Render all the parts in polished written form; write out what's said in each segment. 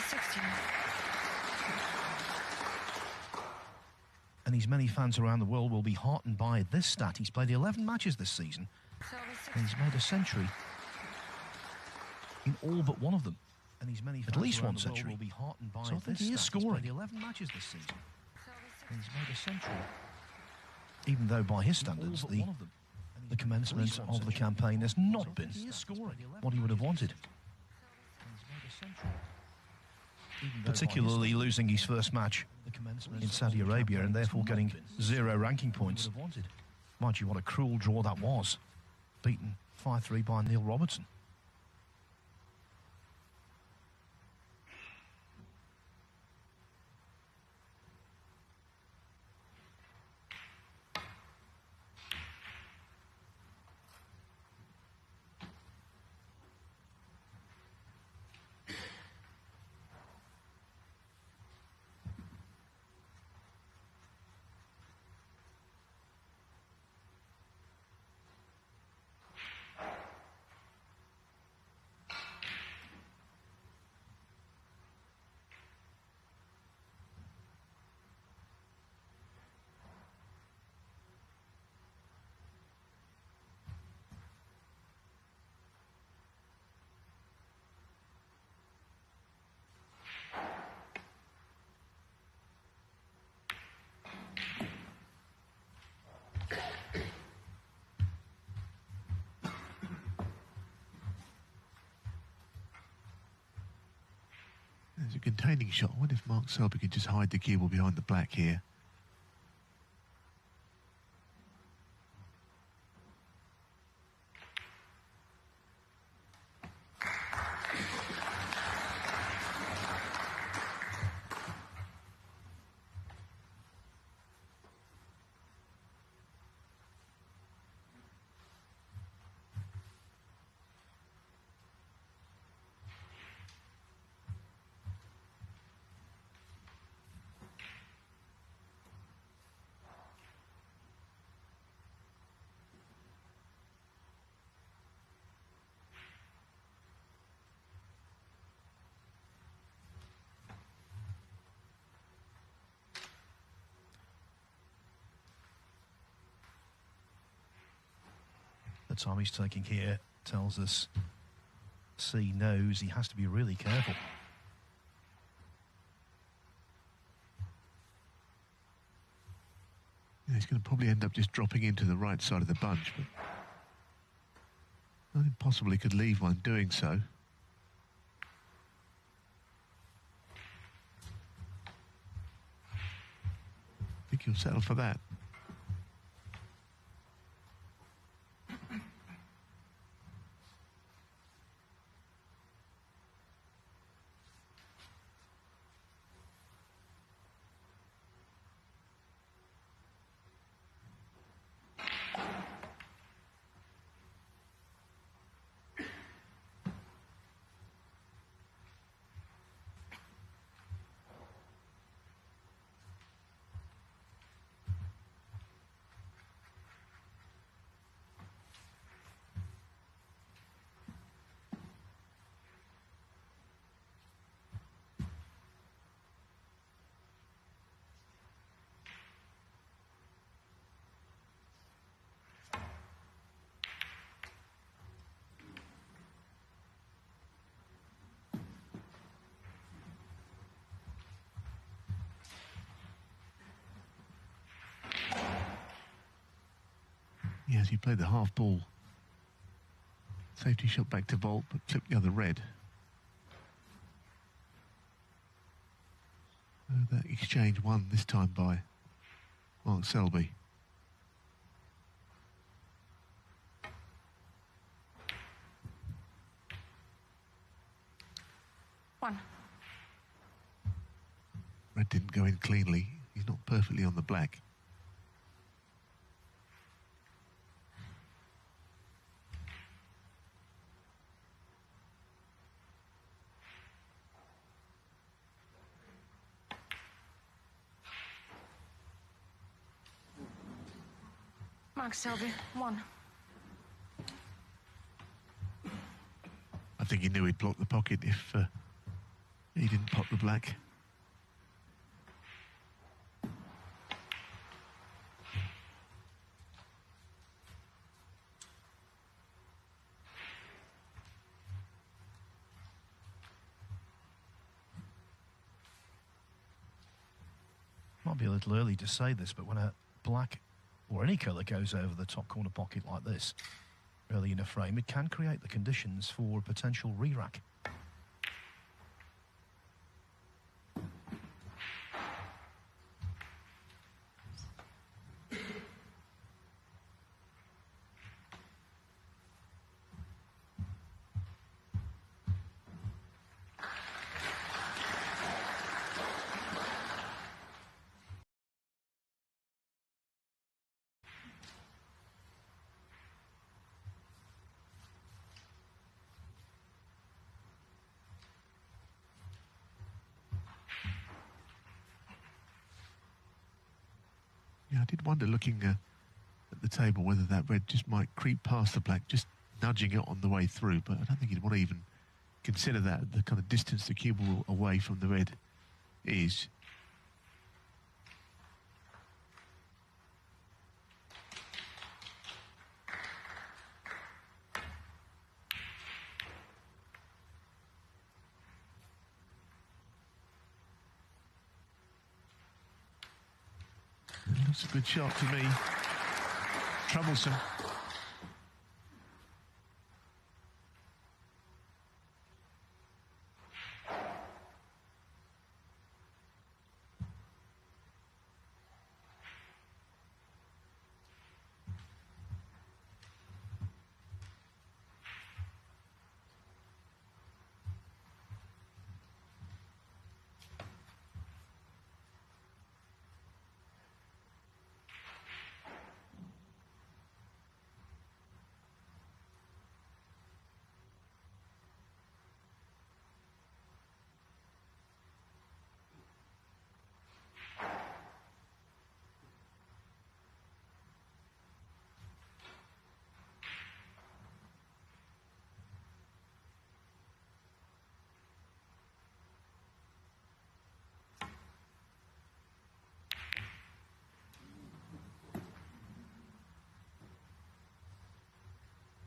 16. And his many fans around the world will be heartened by this stat. He's played 11 matches this season, and he's made a century in all but one of them. And he's many at least one century. Will be heartened by so I think he is scoring 11 matches this season, and he's made a century. Even though by his standards, the commencement of the campaign has not been what he would have wanted. Particularly losing his first match in Saudi Arabia and therefore getting 0 ranking points. Mind you, what a cruel draw that was. Beaten 5-3 by Neil Robertson. There's a containing shot. I wonder if Mark Selby could just hide the cue ball behind the black here. The time he's taking here tells us C knows he has to be really careful. Yeah, he's going to probably end up just dropping into the right side of the bunch, but not impossible he could leave one doing so. I think he'll settle for that. Yes, he played the half ball. Safety shot back to vault, but clipped the other red. That exchange won this time by Mark Selby. Red didn't go in cleanly. He's not perfectly on the black. Mark Selby, 1. I think he knew he'd block the pocket if He didn't pot the black. Might be a little early to say this, but when a black or any colour goes over the top corner pocket like this early in a frame, it can create the conditions for a potential re-rack. Yeah, I did wonder looking at the table whether that red just might creep past the black, just nudging it on the way through, but I don't think he'd want to even consider that, the kind of distance the cue ball away from the red is. That's a good shot to me. Troublesome.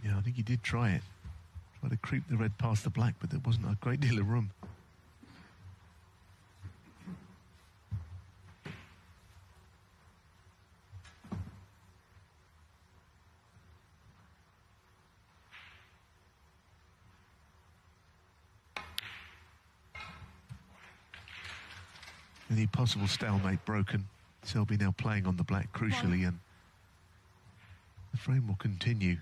Yeah, I think he did try it. Try to creep the red past the black, but there wasn't a great deal of room. Any possible stalemate broken. Selby now playing on the black crucially, and the frame will continue.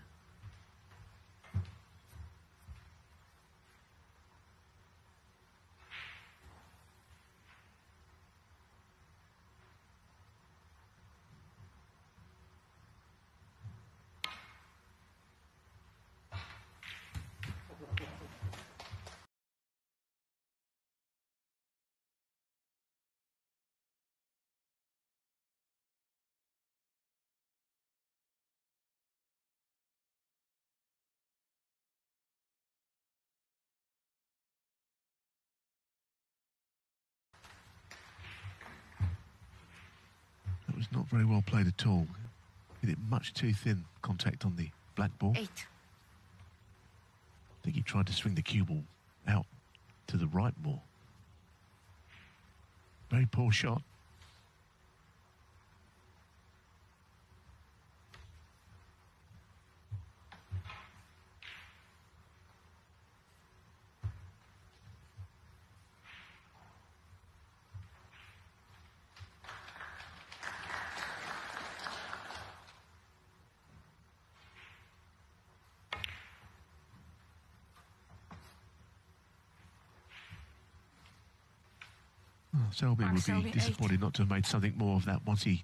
That was not very well played at all. Hit it much too thin, contact on the black ball. 8. I think he tried to swing the cue ball out to the right more. Very poor shot. Selby would be disappointed not to have made something more of that once he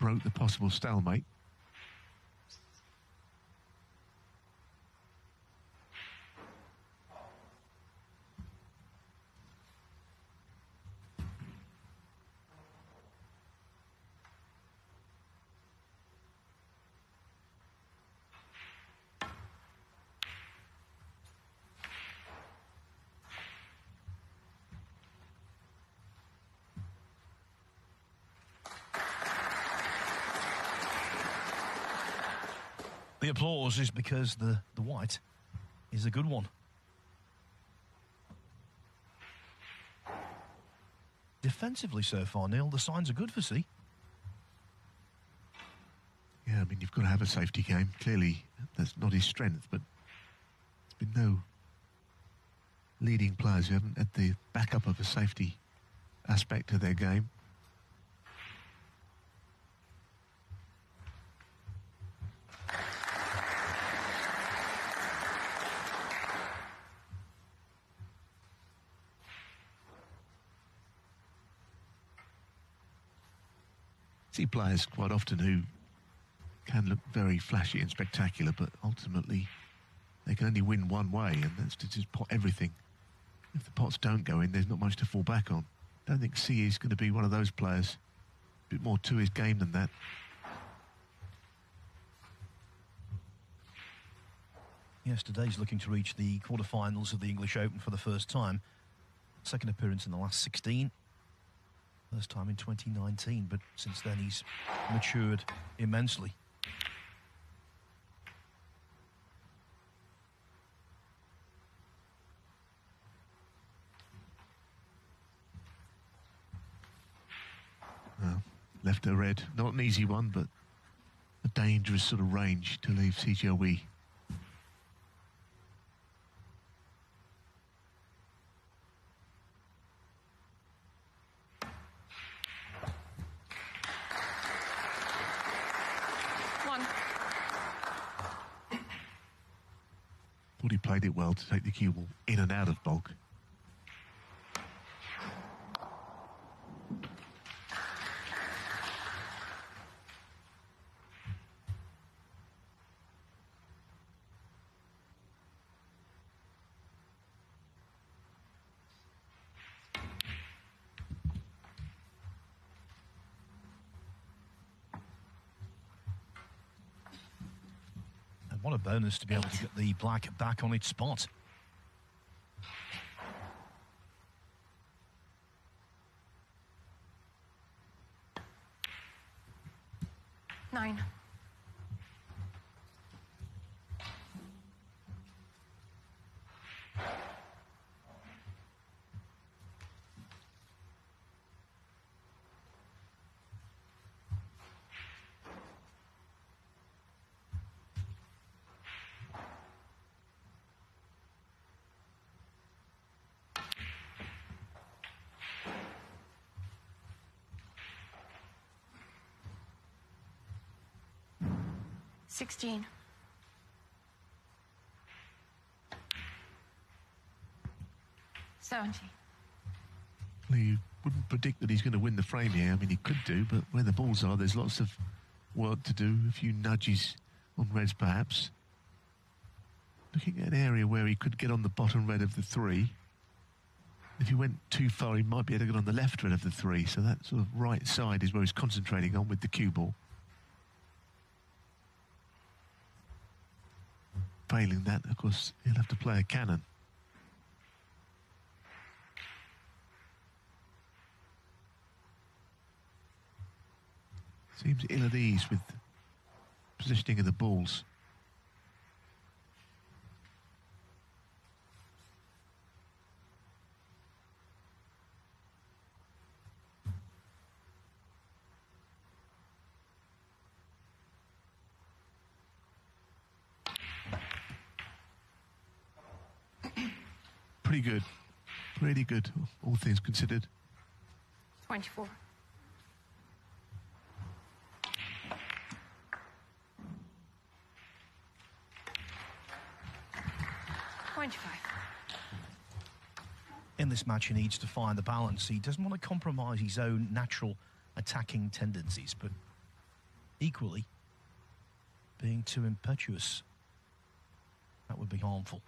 broke the possible stalemate. The applause is because the white is a good one. Defensively so far, Neil, the signs are good for C. Yeah, I mean, you've got to have a safety game. Clearly, that's not his strength, but there's been no leading players who haven't had the backup of a safety aspect to their game. See players quite often who can look very flashy and spectacular, but ultimately they can only win one way, and that's to just pot everything. If the pots don't go in, there's not much to fall back on. I don't think C is going to be one of those players. A bit more to his game than that. Yes, today's looking to reach the quarterfinals of the English Open for the first time. Second appearance in the last 16. First time in 2019, but since then he's matured immensely. Well, left her red, not an easy one, but a dangerous sort of range to leave Jiahui. Thought he played it well to take the cue ball in and out of bulk. What a bonus to be able to get the black back on its spot. Nine. $16. $70. Well, you wouldn't predict that he's going to win the frame here. I mean, he could do, but where the balls are, there's lots of work to do. A few nudges on reds, perhaps. Looking at an area where he could get on the bottom red of the three. If he went too far, he might be able to get on the left red of the three. So that sort of right side is where he's concentrating on with the cue ball. Failing that, of course, he'll have to play a cannon. Seems ill at ease with positioning of the balls. Pretty good. Pretty good, all things considered. 24. In this match, he needs to find the balance. He doesn't want to compromise his own natural attacking tendencies, but equally, being too impetuous, that would be harmful.